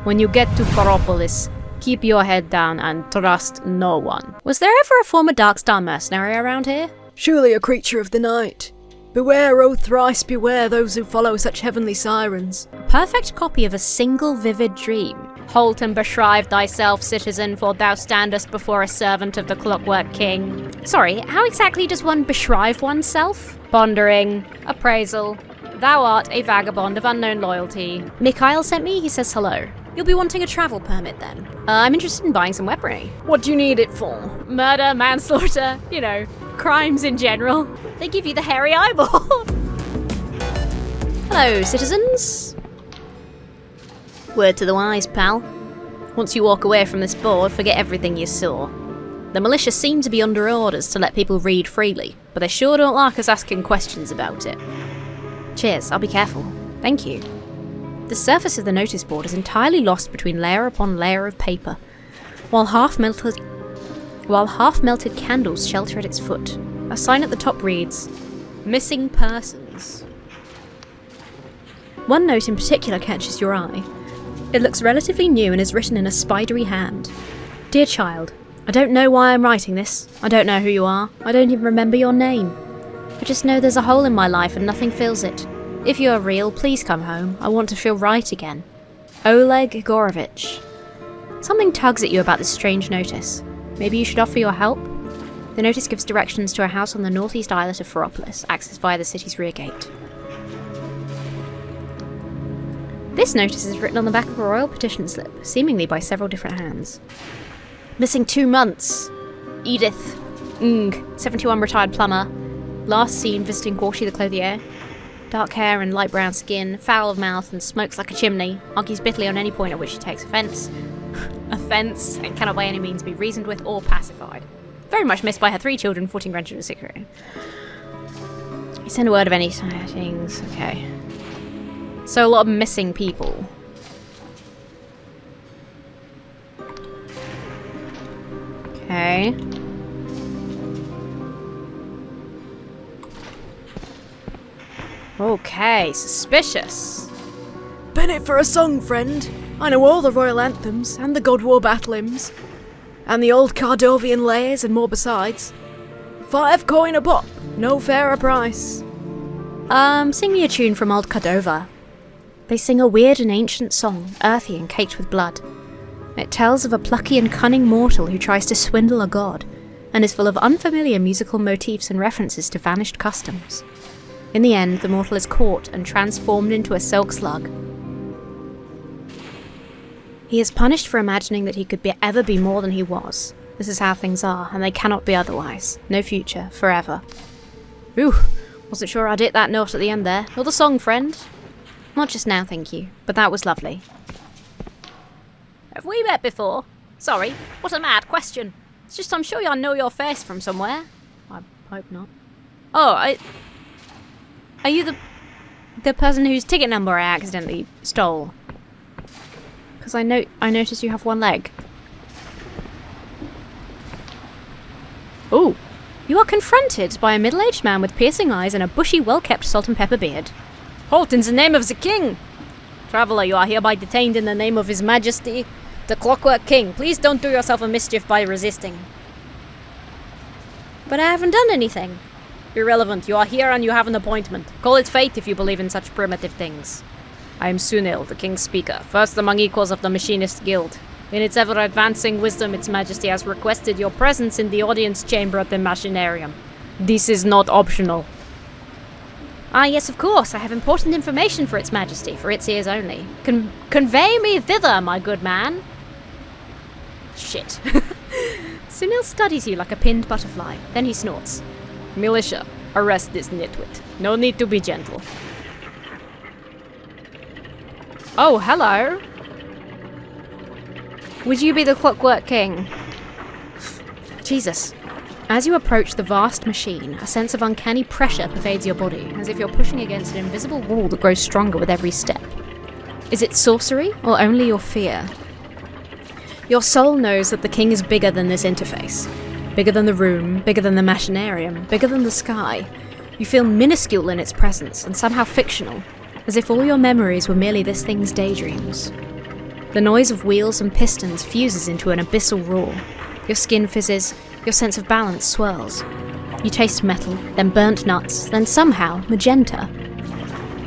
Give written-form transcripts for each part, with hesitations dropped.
When you get to Faropolis, keep your head down and trust no one. Was there ever a former Darkstar mercenary around here? Surely a creature of the night. Beware, oh thrice beware those who follow such heavenly sirens. A perfect copy of a single vivid dream. Halt and beshrive thyself, citizen, for thou standest before a servant of the Clockwork King. Sorry, how exactly does one beshrive oneself? Pondering, appraisal. Thou art a vagabond of unknown loyalty. Mikhail sent me, he says hello. You'll be wanting a travel permit then. I'm interested in buying some weaponry. What do you need it for? Murder, manslaughter, you know, crimes in general. They give you the hairy eyeball. Hello, citizens. Word to the wise, pal. Once you walk away from this board, forget everything you saw. The militia seem to be under orders to let people read freely, but they sure don't like us asking questions about it. Cheers, I'll be careful. Thank you. The surface of the notice board is entirely lost between layer upon layer of paper, while half-melted candles shelter at its foot. A sign at the top reads, Missing Persons. One note in particular catches your eye. It looks relatively new and is written in a spidery hand. Dear child, I don't know why I'm writing this. I don't know who you are. I don't even remember your name. I just know there's a hole in my life and nothing fills it. If you are real, please come home. I want to feel right again. Oleg Gorovich. Something tugs at you about this strange notice. Maybe you should offer your help? The notice gives directions to a house on the northeast islet of Faropolis, accessed via the city's rear gate. This notice is written on the back of a royal petition slip, seemingly by several different hands. Missing 2 months. Edith. Eiynk, 71 retired plumber. Last seen visiting Gorshi the clothier. Dark hair and light brown skin, foul of mouth and smokes like a chimney, argues bitterly on any point at which she takes offence. Offence, and cannot by any means be reasoned with or pacified. Very much missed by her 3 children, 14 grandchildren, 6 children. You send a word of any things, okay. So a lot of missing people. Okay. Okay, suspicious. Bennett for a song, friend. I know all the royal anthems, and the God War battle hymns, and the old Cardovian layers, and more besides. 5 coin a pop, no fairer price. Sing me a tune from old Cordova. They sing a weird and ancient song, earthy and caked with blood. It tells of a plucky and cunning mortal who tries to swindle a god, and is full of unfamiliar musical motifs and references to vanished customs. In the end, the mortal is caught and transformed into a silk slug. He is punished for imagining that he could ever be more than he was. This is how things are, and they cannot be otherwise. No future, forever. Ooh, wasn't sure I'd hit that note at the end there. Another song, friend. Not just now, thank you, but that was lovely. Have we met before? Sorry, what a mad question. It's just I'm sure I know your face from somewhere. I hope not. Oh, are you the person whose ticket number I accidentally stole? Because I noticed you have one leg. Ooh, you are confronted by a middle-aged man with piercing eyes and a bushy, well-kept salt and pepper beard. Halt in the name of the king! Traveller, you are hereby detained in the name of His Majesty, the Clockwork King. Please don't do yourself a mischief by resisting. But I haven't done anything. Irrelevant, you are here and you have an appointment. Call it fate if you believe in such primitive things. I am Sunil, the King's Speaker, first among equals of the Machinist Guild. In its ever-advancing wisdom, Its Majesty has requested your presence in the audience chamber at the Machinarium. This is not optional. Ah, yes, of course. I have important information for Its Majesty, for its ears only. Convey me thither, my good man. Shit. Sunil studies you like a pinned butterfly. Then he snorts. Militia, arrest this nitwit. No need to be gentle. Oh, hello. Would you be the Clockwork King? Jesus. As you approach the vast machine, a sense of uncanny pressure pervades your body, as if you're pushing against an invisible wall that grows stronger with every step. Is it sorcery, or only your fear? Your soul knows that the king is bigger than this interface. Bigger than the room, bigger than the machinarium, bigger than the sky. You feel minuscule in its presence, and somehow fictional, as if all your memories were merely this thing's daydreams. The noise of wheels and pistons fuses into an abyssal roar. Your skin fizzes, your sense of balance swirls. You taste metal, then burnt nuts, then somehow magenta.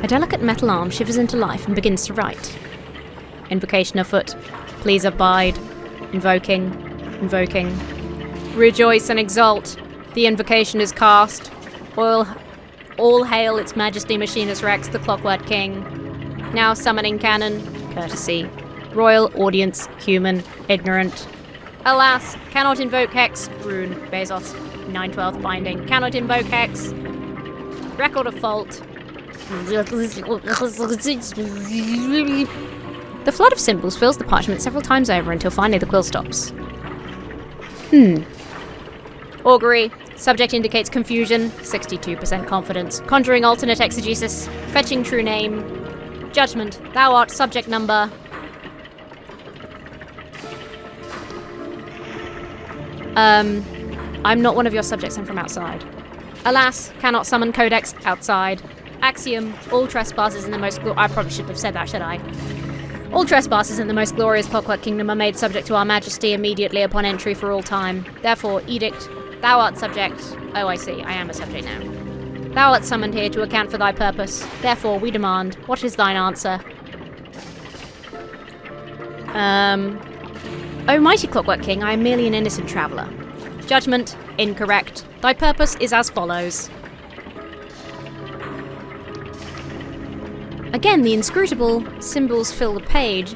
A delicate metal arm shivers into life and begins to write. Invocation afoot. Please abide. Invoking. Invoking. Rejoice and exult. The invocation is cast. All hail its majesty Machinus Rex, the Clockwork King. Now summoning cannon. Courtesy. Royal audience. Human. Ignorant. Alas, cannot invoke hex. Rune. Bezos. 9/12 binding. Cannot invoke hex. Record of fault. The flood of symbols fills the parchment several times over until finally the quill stops. Augury. Subject indicates confusion. 62% confidence. Conjuring alternate exegesis. Fetching true name. Judgment. Thou art subject number. I'm not one of your subjects, I'm from outside. Alas, cannot summon codex outside. Axiom, all trespassers in the most I probably shouldn't have said that, should I? All trespassers in the most glorious Clockwork Kingdom are made subject to our majesty immediately upon entry for all time. Therefore, edict, thou art subject. Oh, I see, I am a subject now. Thou art summoned here to account for thy purpose. Therefore, we demand, what is thine answer? O mighty Clockwork King, I am merely an innocent traveller. Judgment, incorrect. Thy purpose is as follows. Again, the inscrutable symbols fill the page,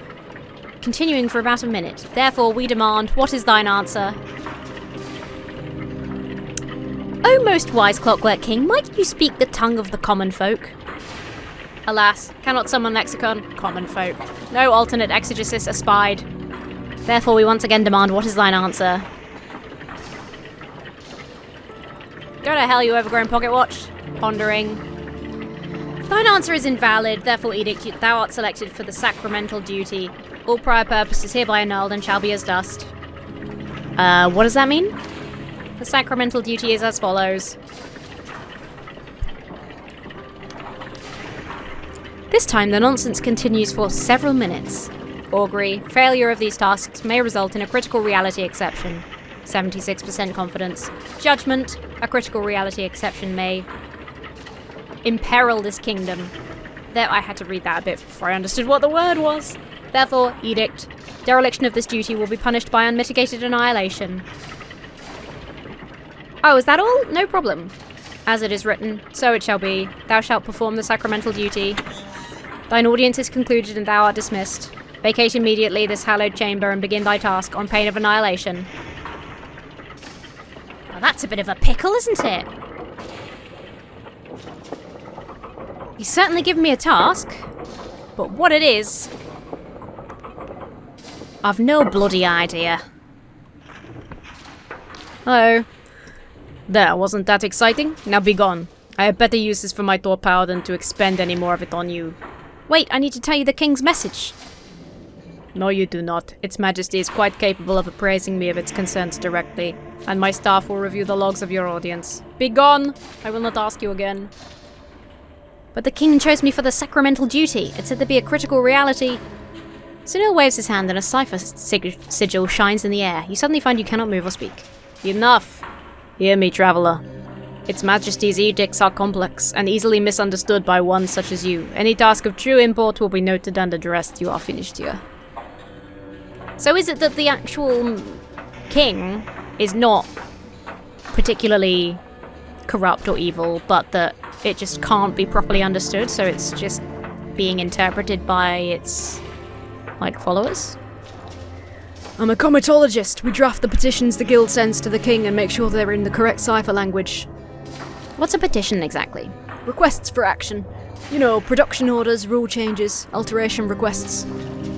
continuing for about a minute. Therefore, we demand, what is thine answer? O most wise Clockwork King, might you speak the tongue of the common folk? Alas, cannot summon lexicon, common folk. No alternate exegesis espied. Therefore, we once again demand, what is thine answer? Go to hell, you overgrown pocket watch. Pondering. Thine answer is invalid, therefore edict, thou art selected for the sacramental duty. All prior purpose is hereby annulled and shall be as dust. What does that mean? The sacramental duty is as follows. This time the nonsense continues for several minutes. Augury, failure of these tasks may result in a critical reality exception. 76% confidence. Judgment, a critical reality exception may imperil this kingdom. There, I had to read that a bit before I understood what the word was. Therefore, edict, dereliction of this duty will be punished by unmitigated annihilation. Oh, is that all? No problem. As it is written, so it shall be. Thou shalt perform the sacramental duty. Thine audience is concluded and thou art dismissed. Vacate immediately this hallowed chamber and begin thy task on pain of annihilation. Well, that's a bit of a pickle, isn't it? You certainly given me a task, but what it is, I've no bloody idea. Oh. There, wasn't that exciting? Now be gone. I have better uses for my Thor power than to expend any more of it on you. Wait, I need to tell you the king's message. No, you do not. Its Majesty is quite capable of appraising me of its concerns directly, and my staff will review the logs of your audience. Be gone! I will not ask you again. But the king chose me for the sacramental duty. It said there'd be a critical reality. Sunil waves his hand and a cipher sigil shines in the air. You suddenly find you cannot move or speak. Enough! Hear me, traveller. Its Majesty's edicts are complex and easily misunderstood by one such as you. Any task of true import will be noted and addressed. You are finished here. So is it that the actual king is not particularly corrupt or evil, but that it just can't be properly understood, so it's just being interpreted by its, followers? I'm a comitologist. We draft the petitions the guild sends to the king and make sure they're in the correct cipher language. What's a petition exactly? Requests for action. You know, production orders, rule changes, alteration requests.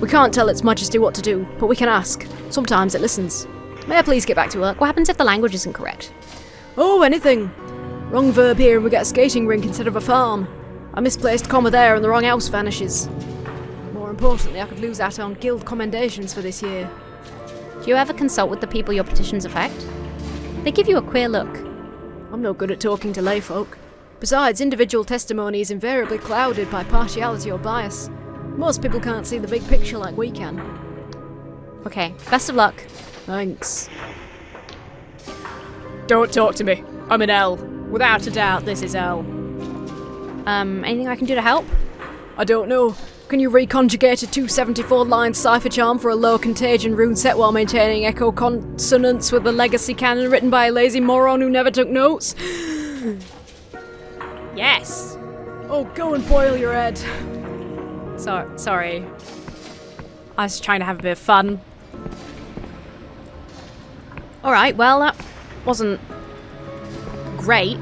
We can't tell its Majesty what to do, but we can ask. Sometimes it listens. May I please get back to work? What happens if the language isn't correct? Oh, anything. Wrong verb here and we get a skating rink instead of a farm. A misplaced comma there and the wrong house vanishes. More importantly, I could lose out on guild commendations for this year. Do you ever consult with the people your petitions affect? They give you a queer look. I'm no good at talking to layfolk. Besides, individual testimony is invariably clouded by partiality or bias. Most people can't see the big picture like we can. Okay, best of luck. Thanks. Don't talk to me. I'm an L. Without a doubt, this is L. Anything I can do to help? I don't know. Can you reconjugate a 274-line cipher charm for a low contagion rune set while maintaining echo consonance with the legacy canon written by a lazy moron who never took notes? Yes! Oh, go and boil your head. Sorry. I was trying to have a bit of fun. Alright, well, that wasn't great.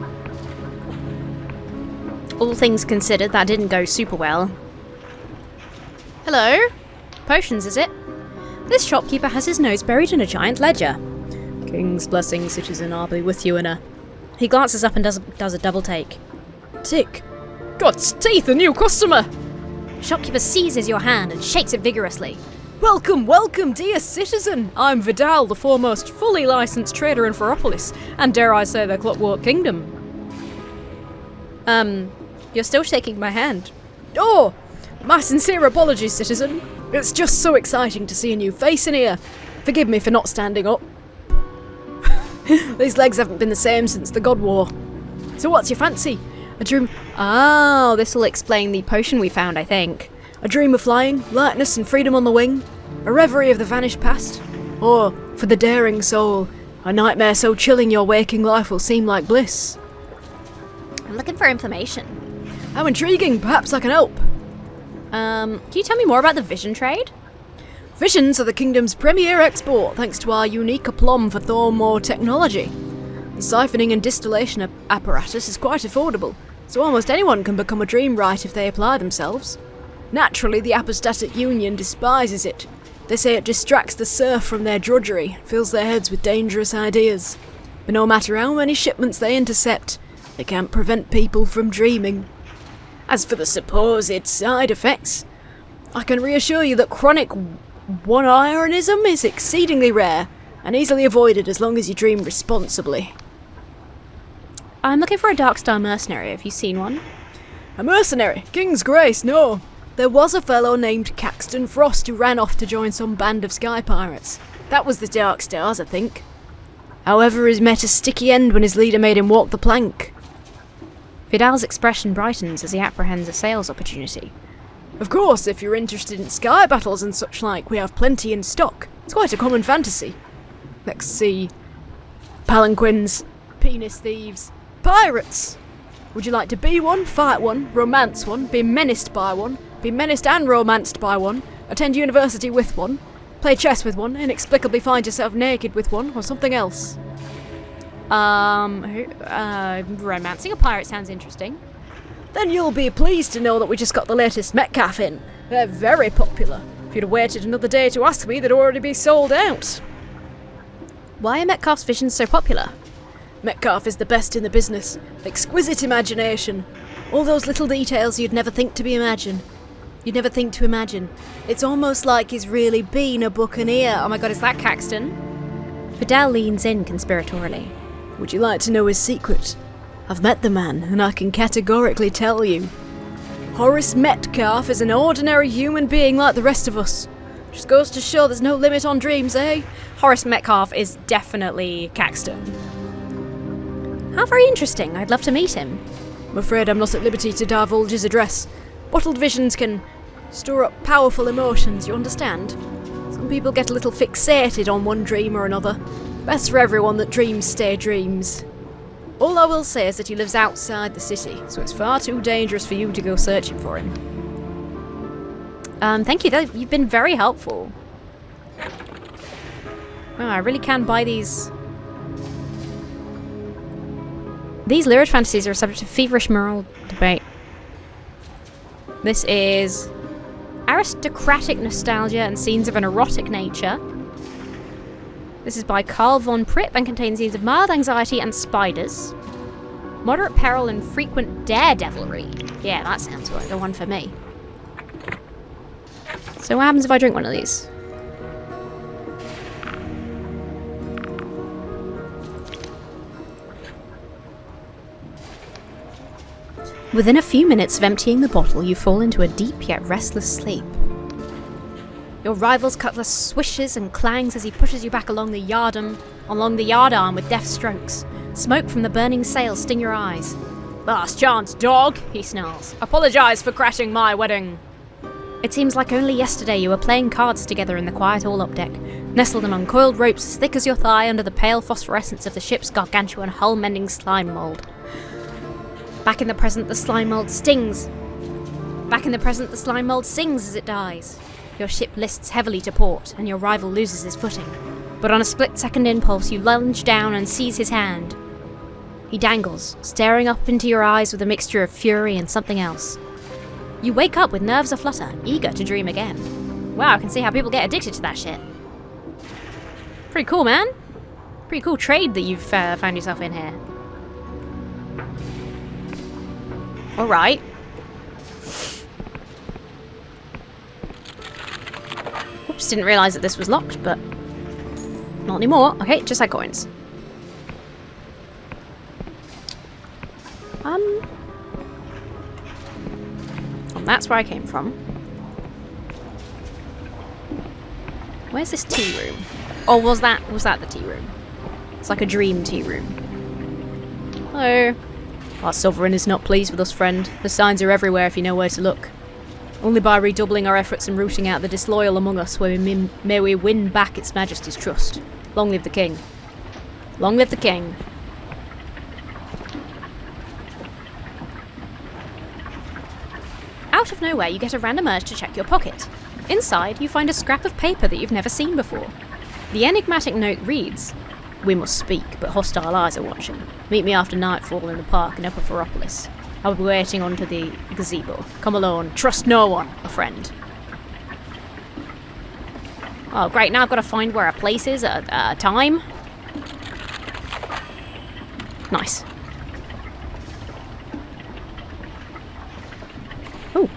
All things considered, that didn't go super well. Hello? Potions, is it? This shopkeeper has his nose buried in a giant ledger. King's blessing, citizen, I'll be with you in a... He glances up and does a double take. Tick. God's teeth, a new customer! Shopkeeper seizes your hand and shakes it vigorously. Welcome, welcome, dear citizen! I'm Vidal, the foremost fully licensed trader in Ferropolis, and dare I say the Clockwork Kingdom. You're still shaking my hand. Oh! My sincere apologies, citizen. It's just so exciting to see a new face in here. Forgive me for not standing up. These legs haven't been the same since the God War. So what's your fancy? A dream... Oh, this'll explain the potion we found, I think. A dream of flying, lightness and freedom on the wing? A reverie of the vanished past? Or, for the daring soul, a nightmare so chilling your waking life will seem like bliss? I'm looking for information. How intriguing, perhaps I can help. Can you tell me more about the vision trade? Visions are the kingdom's premier export thanks to our unique aplomb for Thorne technology. The siphoning and distillation apparatus is quite affordable, so almost anyone can become a dream write if they apply themselves. Naturally, the apostatic union despises it. They say it distracts the serf from their drudgery, fills their heads with dangerous ideas. But no matter how many shipments they intercept, they can't prevent people from dreaming. As for the supposed side effects, I can reassure you that chronic one-ironism is exceedingly rare and easily avoided as long as you dream responsibly. I'm looking for a Darkstar mercenary. Have you seen one? A mercenary? King's grace, no. There was a fellow named Caxton Frost who ran off to join some band of sky pirates. That was the Darkstars, I think. However, he met a sticky end when his leader made him walk the plank. Vidal's expression brightens as he apprehends a sales opportunity. Of course, if you're interested in sky battles and such like, we have plenty in stock. It's quite a common fantasy. Let's see. Palanquins, penis thieves, pirates! Would you like to be one, fight one, romance one, be menaced by one, be menaced and romanced by one, attend university with one, play chess with one, inexplicably find yourself naked with one, or something else? Romancing a pirate sounds interesting. Then you'll be pleased to know that we just got the latest Metcalf in. They're very popular. If you'd have waited another day to ask me, they'd already be sold out. Why are Metcalf's visions so popular? Metcalf is the best in the business. Exquisite imagination. All those little details you'd never think to imagine. It's almost like he's really been a buccaneer. Oh my god, is that Caxton? Vidal leans in conspiratorially. Would you like to know his secret? I've met the man, and I can categorically tell you. Horace Metcalf is an ordinary human being like the rest of us. Just goes to show there's no limit on dreams, eh? Horace Metcalf is definitely Caxton. How very interesting. I'd love to meet him. I'm afraid I'm not at liberty to divulge his address. Bottled visions can store up powerful emotions, you understand? Some people get a little fixated on one dream or another. Best for everyone that dreams stay dreams. All I will say is that he lives outside the city, so it's far too dangerous for you to go searching for him. Thank you. You've been very helpful. Oh, I really can buy these. These lyric fantasies are subject to feverish moral debate. This is aristocratic nostalgia and scenes of an erotic nature. This is by Carl von Pripp and contains scenes of mild anxiety and spiders. Moderate peril and frequent daredevilry. Yeah, that sounds like the one for me. So what happens if I drink one of these? Within a few minutes of emptying the bottle, you fall into a deep yet restless sleep. Your rival's cutlass swishes and clangs as he pushes you back along the yardarm with deft strokes. Smoke from the burning sails sting your eyes. Last chance, dog, he snarls. Apologise for crashing my wedding. It seems like only yesterday you were playing cards together in the quiet hall updeck, nestled among coiled ropes as thick as your thigh under the pale phosphorescence of the ship's gargantuan hull-mending slime mould. Back in the present, the slime mould stings. Back in the present, the slime mould sings as it dies. Your ship lists heavily to port, and your rival loses his footing. But on a split-second impulse, you lunge down and seize his hand. He dangles, staring up into your eyes with a mixture of fury and something else. You wake up with nerves aflutter, eager to dream again. Wow, I can see how people get addicted to that shit. Pretty cool, man. Pretty cool trade that you've found yourself in here. Alright. Oops, didn't realise that this was locked, but not anymore. Okay, just like coins. That's where I came from. Where's this tea room? Oh, was that the tea room? It's like a dream tea room. Hello. Our sovereign is not pleased with us, friend. The signs are everywhere if you know where to look. Only by redoubling our efforts and rooting out the disloyal among us may we win back its majesty's trust. Long live the king. Long live the king. Out of nowhere, you get a random urge to check your pocket. Inside, you find a scrap of paper that you've never seen before. The enigmatic note reads, "We must speak, but hostile eyes are watching. Meet me after nightfall in the park in Upper Ferropolis. I'll be waiting under the gazebo. Come alone. Trust no one, a friend." Oh, great. Now I've got to find where a place is at a time. Nice. Oh.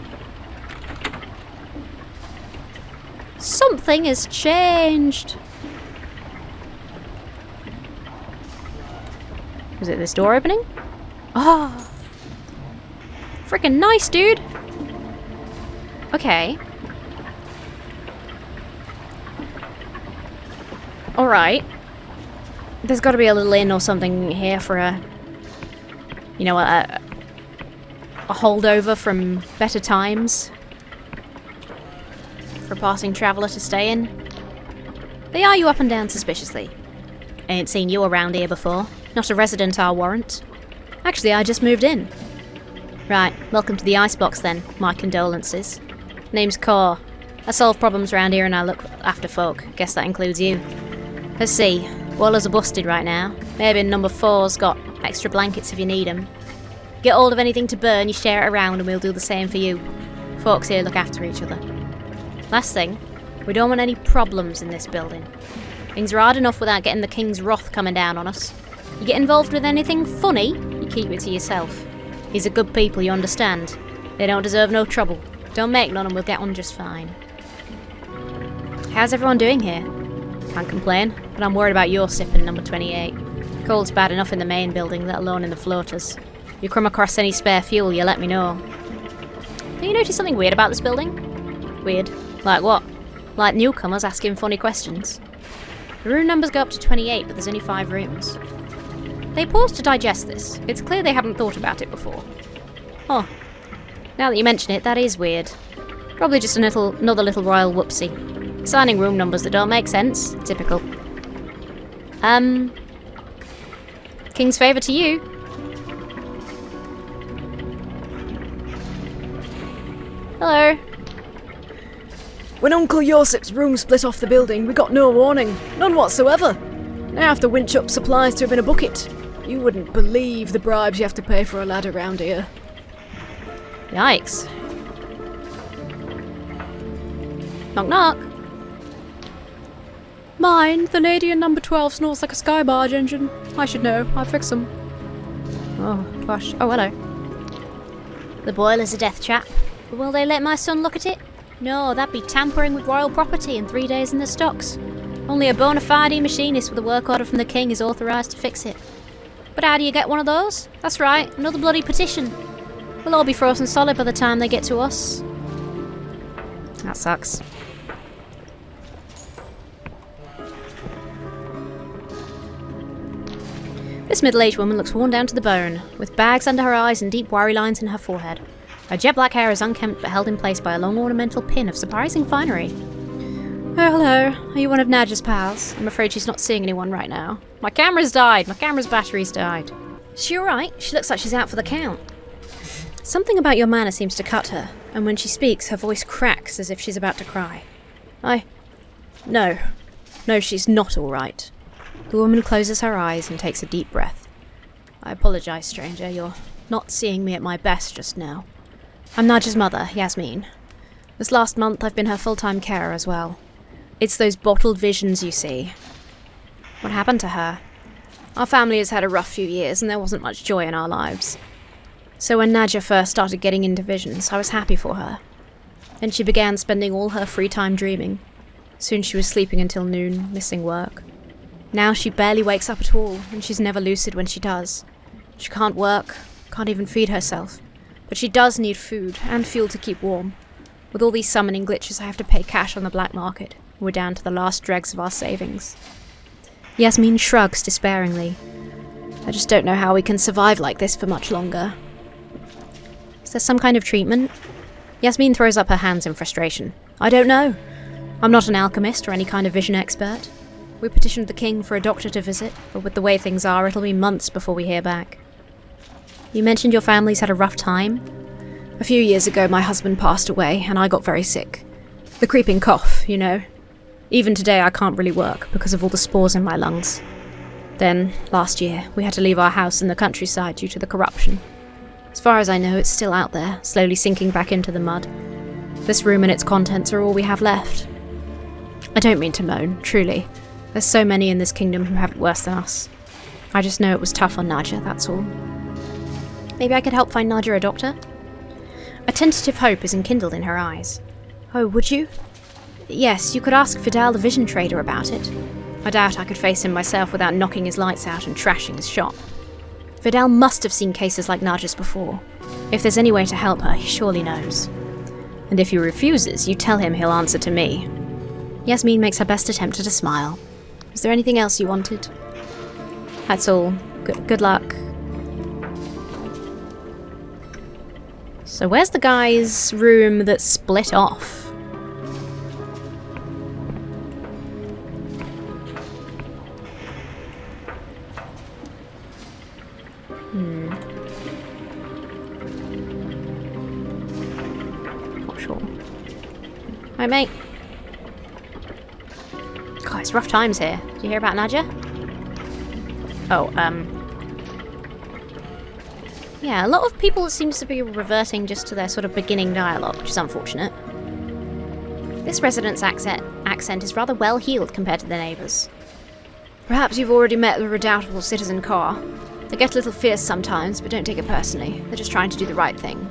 Something has changed. Was it this door opening? Ah. Oh. Freaking nice, dude. Okay. Alright. There's got to be a little inn or something here for a holdover from better times. For a passing traveller to stay in. They eye you up and down suspiciously. Ain't seen you around here before. Not a resident, I'll warrant. Actually, I just moved in. Right, welcome to the icebox then. My condolences. Name's Coy. I solve problems around here and I look after folk. Guess that includes you. Let's see. Boilers are busted right now. Maybe number 4's got extra blankets if you need them. Get hold of anything to burn, you share it around and we'll do the same for you. Folks here look after each other. Last thing, we don't want any problems in this building. Things are hard enough without getting the king's wrath coming down on us. You get involved with anything funny, you keep it to yourself. These are good people, you understand. They don't deserve no trouble. Don't make none and we'll get on just fine. How's everyone doing here? Can't complain, but I'm worried about your sip in number 28. Cold's bad enough in the main building, let alone in the floaters. If you come across any spare fuel, you let me know. Do you notice something weird about this building? Weird? Like what? Like newcomers asking funny questions. The room numbers go up to 28, but there's only 5 rooms. They pause to digest this. It's clear they haven't thought about it before. Oh. Now that you mention it, that is weird. Probably just another little royal whoopsie. Assigning room numbers that don't make sense. Typical. King's favour to you. Hello. When Uncle Yosip's room split off the building, we got no warning. None whatsoever. Now I have to winch up supplies to him in a bucket. You wouldn't believe the bribes you have to pay for a lad around here. Yikes. Knock knock. Mine, the lady in number 12 snorts like a sky barge engine. I should know, I fix them. Oh, gosh. Oh, hello. The boiler's a death trap. But will they let my son look at it? No, that'd be tampering with royal property and 3 days in the stocks. Only a bona fide machinist with a work order from the king is authorised to fix it. But how do you get one of those? That's right, another bloody petition. We'll all be frozen solid by the time they get to us. That sucks. This middle-aged woman looks worn down to the bone, with bags under her eyes and deep worry lines in her forehead. Her jet black hair is unkempt but held in place by a long ornamental pin of surprising finery. Oh, hello. Are you one of Nadja's pals? I'm afraid she's not seeing anyone right now. My camera's died. My camera's battery's died. Is she alright? She looks like she's out for the count. Something about your manner seems to cut her, and when she speaks, her voice cracks as if she's about to cry. No, she's not alright. The woman closes her eyes and takes a deep breath. I apologise, stranger. You're not seeing me at my best just now. I'm Nadja's mother, Yasmin. This last month I've been her full-time carer as well. It's those bottled visions you see. What happened to her? Our family has had a rough few years and there wasn't much joy in our lives. So when Nadja first started getting into visions, I was happy for her. Then she began spending all her free time dreaming. Soon she was sleeping until noon, missing work. Now she barely wakes up at all, and she's never lucid when she does. She can't work, can't even feed herself. But she does need food and fuel to keep warm. With all these summoning glitches, I have to pay cash on the black market. We're down to the last dregs of our savings. Yasmin shrugs despairingly. I just don't know how we can survive like this for much longer. Is there some kind of treatment? Yasmin throws up her hands in frustration. I don't know. I'm not an alchemist or any kind of vision expert. We petitioned the king for a doctor to visit, but with the way things are, it'll be months before we hear back. You mentioned your family's had a rough time? A few years ago, my husband passed away, and I got very sick. The creeping cough, you know. Even today, I can't really work because of all the spores in my lungs. Then, last year, we had to leave our house in the countryside due to the corruption. As far as I know, it's still out there, slowly sinking back into the mud. This room and its contents are all we have left. I don't mean to moan, truly. There's so many in this kingdom who have it worse than us. I just know it was tough on Nadja, that's all. Maybe I could help find Nadja a doctor? A tentative hope is enkindled in her eyes. Oh, would you? Yes, you could ask Vidal the vision trader about it. I doubt I could face him myself without knocking his lights out and trashing his shop. Vidal must have seen cases like Nadja's before. If there's any way to help her, he surely knows. And if he refuses, you tell him he'll answer to me. Yasmin makes her best attempt at a smile. Is there anything else you wanted? That's all. Good luck. So where's the guy's room that's split off? Not sure. Hi, mate. God, it's rough times here. Did you hear about Nadja? Oh, yeah, a lot of people seems to be reverting just to their sort of beginning dialogue, which is unfortunate. This resident's accent is rather well-heeled compared to their neighbours. Perhaps you've already met the redoubtable Citizen Carr. They get a little fierce sometimes, but don't take it personally. They're just trying to do the right thing.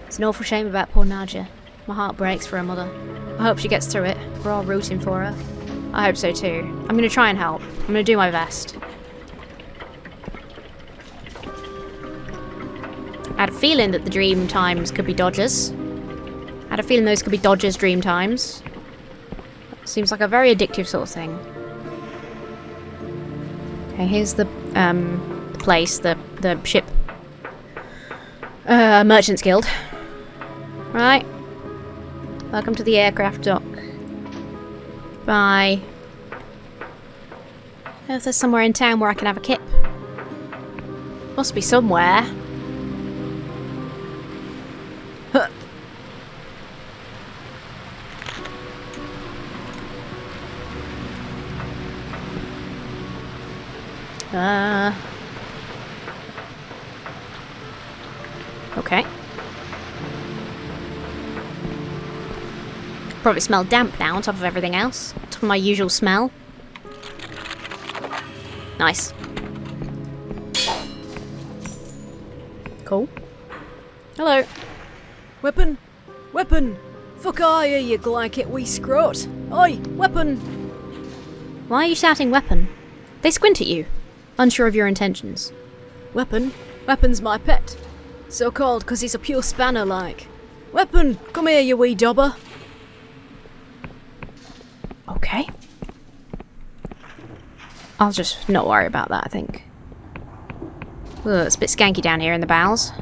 It's an awful shame about poor Nadja. My heart breaks for her mother. I hope she gets through it. We're all rooting for her. I hope so too. I'm going to try and help. I'm going to do my best. I had a feeling that the dream times could be Dodgers. I had a feeling those could be Dodgers' dream times. Seems like a very addictive sort of thing. Okay, here's the place, the ship. Merchant's Guild. Right. Welcome to the aircraft dock. Bye. If there's somewhere in town where I can have a kip. Must be somewhere. Huh. Okay. Probably smell damp now on top of everything else. On top of my usual smell. Nice. Cool. Hello. Weapon! Weapon! Fuck are you glyket wee scrot! Oi! Weapon! Why are you shouting weapon? They squint at you, unsure of your intentions. Weapon? Weapon's my pet. So called 'cause he's a pure spanner like. Weapon, come here, you wee dobber. Okay. I'll just not worry about that, I think. Ugh, it's a bit skanky down here in the bowels.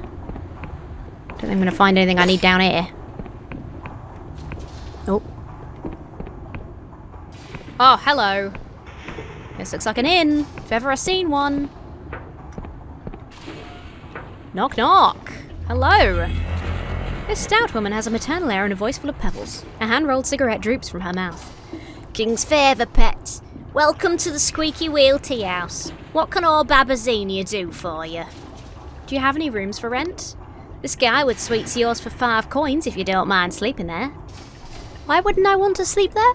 Don't think I'm gonna find anything I need down here. Oh. Oh, hello. This looks like an inn, if ever I've seen one. Knock knock. Hello. This stout woman has a maternal air and a voice full of pebbles. A hand-rolled cigarette droops from her mouth. King's favour, pet. Welcome to the Squeaky Wheel Tea House. What can old Babazinia do for you? Do you have any rooms for rent? The Skyward Suite's yours for 5 coins if you don't mind sleeping there. Why wouldn't I want to sleep there?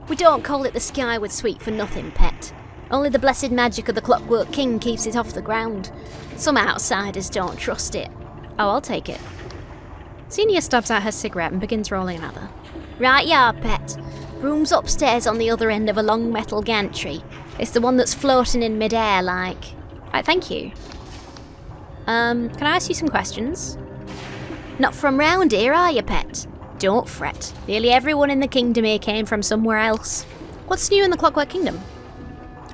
We don't call it the Skyward Suite for nothing, pet. Only the blessed magic of the Clockwork King keeps it off the ground. Some outsiders don't trust it. Oh, I'll take it. Senior stubs out her cigarette and begins rolling another. Right you are, pet. Room's upstairs on the other end of a long metal gantry. It's the one that's floating in mid-air like. Right, thank you. Can I ask you some questions? Not from round here, are you, pet? Don't fret. Nearly everyone in the kingdom here came from somewhere else. What's new in the Clockwork Kingdom?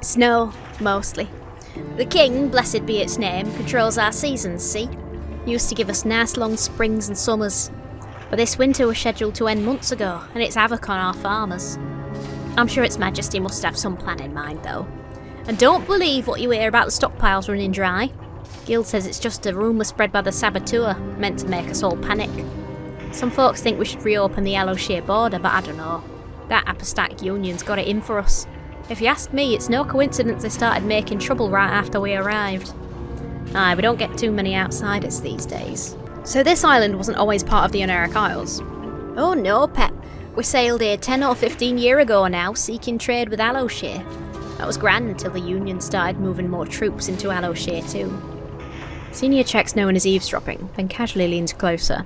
Snow, mostly. The king, blessed be its name, controls our seasons, see? Used to give us nice long springs and summers. But this winter was scheduled to end months ago, and it's havoc on our farmers. I'm sure its majesty must have some plan in mind, though. And don't believe what you hear about the stockpiles running dry. Guild says it's just a rumour spread by the saboteur, meant to make us all panic. Some folks think we should reopen the Allowshire border, but I don't know. That apostatic union's got it in for us. If you ask me, it's no coincidence they started making trouble right after we arrived. Aye, we don't get too many outsiders these days. So this island wasn't always part of the Oneric Isles? Oh no, pet. We sailed here 10 or 15 years ago now, seeking trade with Allowshire. That was grand until the Union started moving more troops into Allowshire too. Senior checks no one is eavesdropping, then casually leans closer.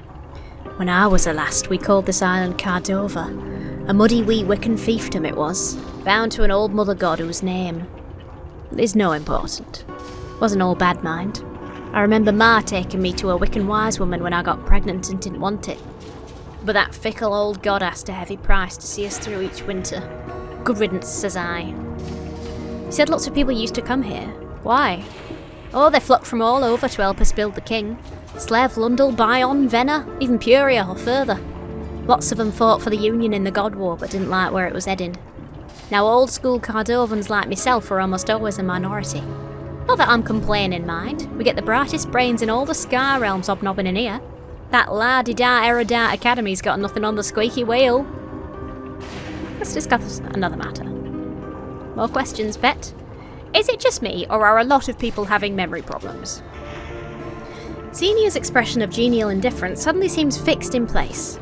When I was a last, we called this island Cardova. A muddy wee Wiccan fiefdom it was, bound to an old mother god whose name is no important. Wasn't all bad, mind. I remember Ma taking me to a Wiccan wise woman when I got pregnant and didn't want it. But that fickle old god asked a heavy price to see us through each winter. Good riddance, says I. You said lots of people used to come here. Why? Oh, they flocked from all over to help us build the king. Slev, Lundel, Bion, Venna, even Puria or further. Lots of them fought for the Union in the God War but didn't like where it was heading. Now old school Cardovans like myself are almost always a minority. Not that I'm complaining, mind. We get the brightest brains in all the Sky Realms hobnobbing in here. That la-di-da erudite academy's got nothing on the squeaky wheel. Let's discuss another matter. More questions, pet? Is it just me, or are a lot of people having memory problems? Senior's expression of genial indifference suddenly seems fixed in place.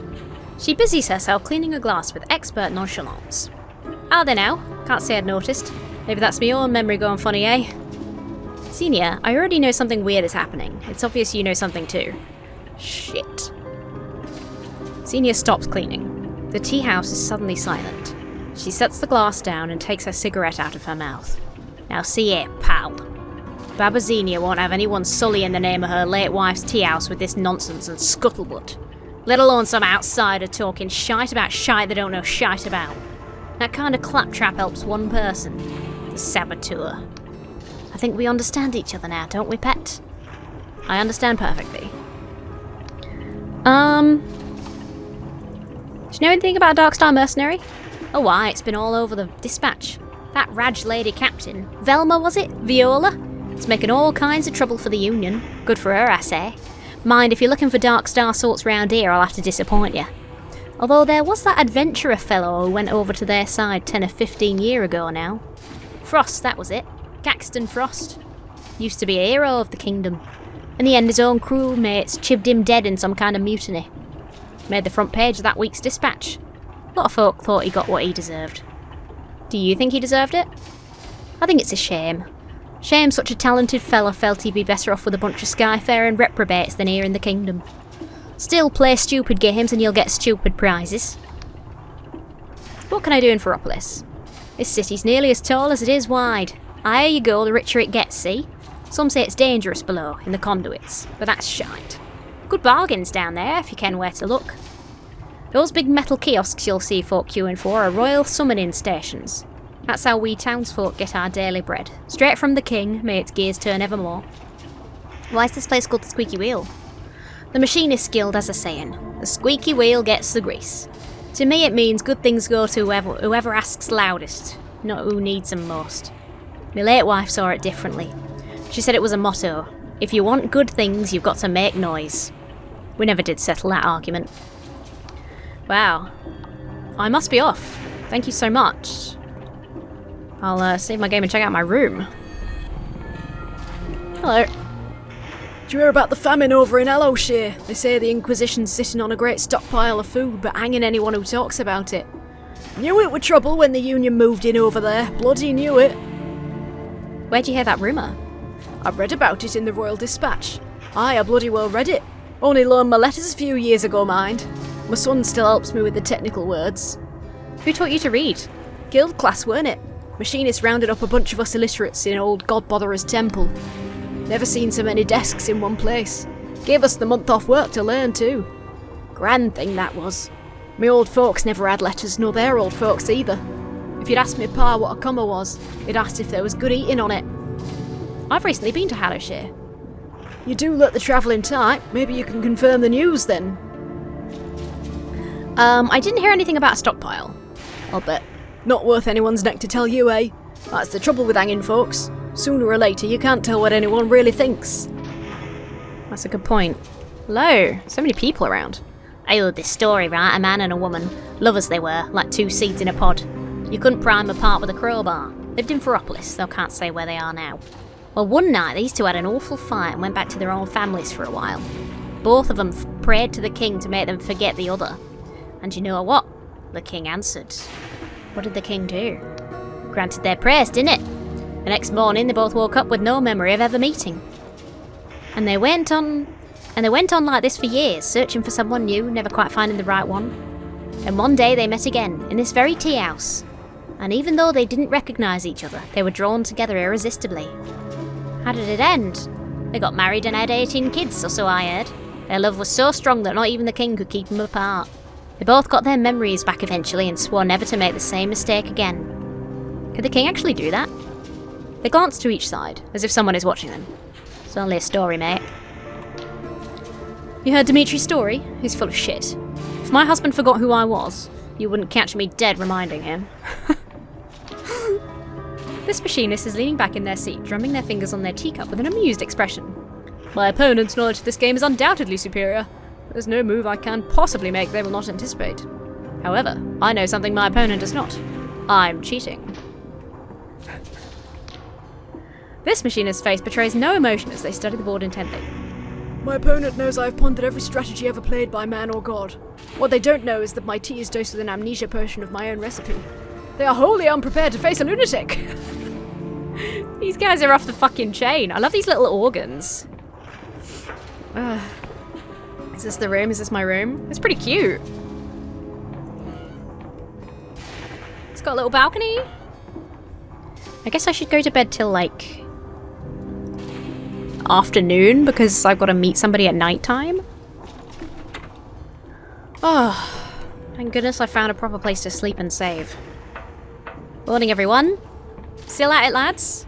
She busies herself cleaning a glass with expert nonchalance. Are they now? Can't say I'd noticed. Maybe that's my own memory going funny, eh? Senior, I already know something weird is happening. It's obvious you know something too. Shit. Senior stops cleaning. The tea house is suddenly silent. She sets the glass down and takes her cigarette out of her mouth. Now see here, pal. Babazinia won't have anyone sully in the name of her late wife's tea house with this nonsense and scuttlebutt. Let alone some outsider talking shite about shite they don't know shite about. That kind of claptrap helps one person. The saboteur. I think we understand each other now, don't we, pet? I understand perfectly. Do you know anything about a Darkstar mercenary? Oh, why, it's been all over the dispatch. That Raj lady captain, Velma was it? Viola? It's making all kinds of trouble for the Union. Good for her, I say. Mind, if you're looking for Darkstar sorts round here, I'll have to disappoint you. Although there was that adventurer fellow who went over to their side 10 or 15 years ago now. Frost, that was it. Caxton Frost. Used to be a hero of the kingdom. In the end, his own crewmates chibbed him dead in some kind of mutiny. Made the front page of that week's dispatch. A lot of folk thought he got what he deserved. Do you think he deserved it? I think it's a shame. Shame such a talented fella felt he'd be better off with a bunch of skyfaring reprobates than here in the kingdom. Still, play stupid games and you'll get stupid prizes. What can I do in Ferropolis? This city's nearly as tall as it is wide. Higher you go, the richer it gets, see? Some say it's dangerous below, in the conduits, but that's shite. Good bargains down there, if you ken where to look. Those big metal kiosks you'll see folk queuing for are royal summoning stations. That's how we townsfolk get our daily bread. Straight from the king, may its gears turn evermore. Why is this place called the Squeaky Wheel? The Machinist Guild has a saying, the squeaky wheel gets the grease. To me it means good things go to whoever asks loudest, not who needs them most. My late wife saw it differently. She said it was a motto, if you want good things you've got to make noise. We never did settle that argument. Wow. I must be off. Thank you so much. I'll save my game and check out my room. Hello. Do you hear about the famine over in Allowshire? They say the Inquisition's sitting on a great stockpile of food, but hanging anyone who talks about it. Knew it were trouble when the Union moved in over there. Bloody knew it. Where'd you hear that rumour? I read about it in the Royal Dispatch. Aye, I bloody well read it. Only loaned my letters a few years ago, mind. My son still helps me with the technical words. Who taught you to read? Guild class, weren't it? Machinists rounded up a bunch of us illiterates in old Godbotherer's temple. Never seen so many desks in one place. Gave us the month off work to learn too. Grand thing that was. Me old folks never had letters, nor their old folks either. If you'd asked me pa what a comma was, he'd asked if there was good eating on it. I've recently been to Allowshire. You do look the travelling type. Maybe you can confirm the news then. I didn't hear anything about a stockpile. I'll bet. Not worth anyone's neck to tell you, eh? That's the trouble with hanging folks. Sooner or later, you can't tell what anyone really thinks. That's a good point. Hello, so many people around. I heard this story, right? A man and a woman. Lovers they were, like two seeds in a pod. You couldn't pry them apart with a crowbar. Lived in Ferropolis, though can't say where they are now. Well, one night, these two had an awful fight and went back to their own families for a while. Both of them prayed to the king to make them forget the other. And you know what? The king answered. What did the king do? Granted their prayers, didn't it? The next morning, they both woke up with no memory of ever meeting. And they went on like this for years, searching for someone new, never quite finding the right one. And one day they met again, in this very tea house. And even though they didn't recognise each other, they were drawn together irresistibly. How did it end? They got married and had 18 kids, or so I heard. Their love was so strong that not even the king could keep them apart. They both got their memories back eventually and swore never to make the same mistake again. Could the king actually do that? They glance to each side, as if someone is watching them. It's only a story, mate. You heard Dimitri's story? He's full of shit. If my husband forgot who I was, you wouldn't catch me dead reminding him. This machinist is leaning back in their seat, drumming their fingers on their teacup with an amused expression. My opponent's knowledge of this game is undoubtedly superior. There's no move I can possibly make they will not anticipate. However, I know something my opponent does not. I'm cheating. This machinist's face betrays no emotion as they study the board intently. My opponent knows I have pondered every strategy ever played by man or god. What they don't know is that my tea is dosed with an amnesia potion of my own recipe. They are wholly unprepared to face a lunatic. These guys are off the fucking chain. I love these little organs. Is this the room? Is this my room? It's pretty cute. It's got a little balcony. I guess I should go to bed till, like, afternoon, because I've got to meet somebody at night time. Oh, thank goodness I found a proper place to sleep and save. Morning, everyone. Still at it, lads?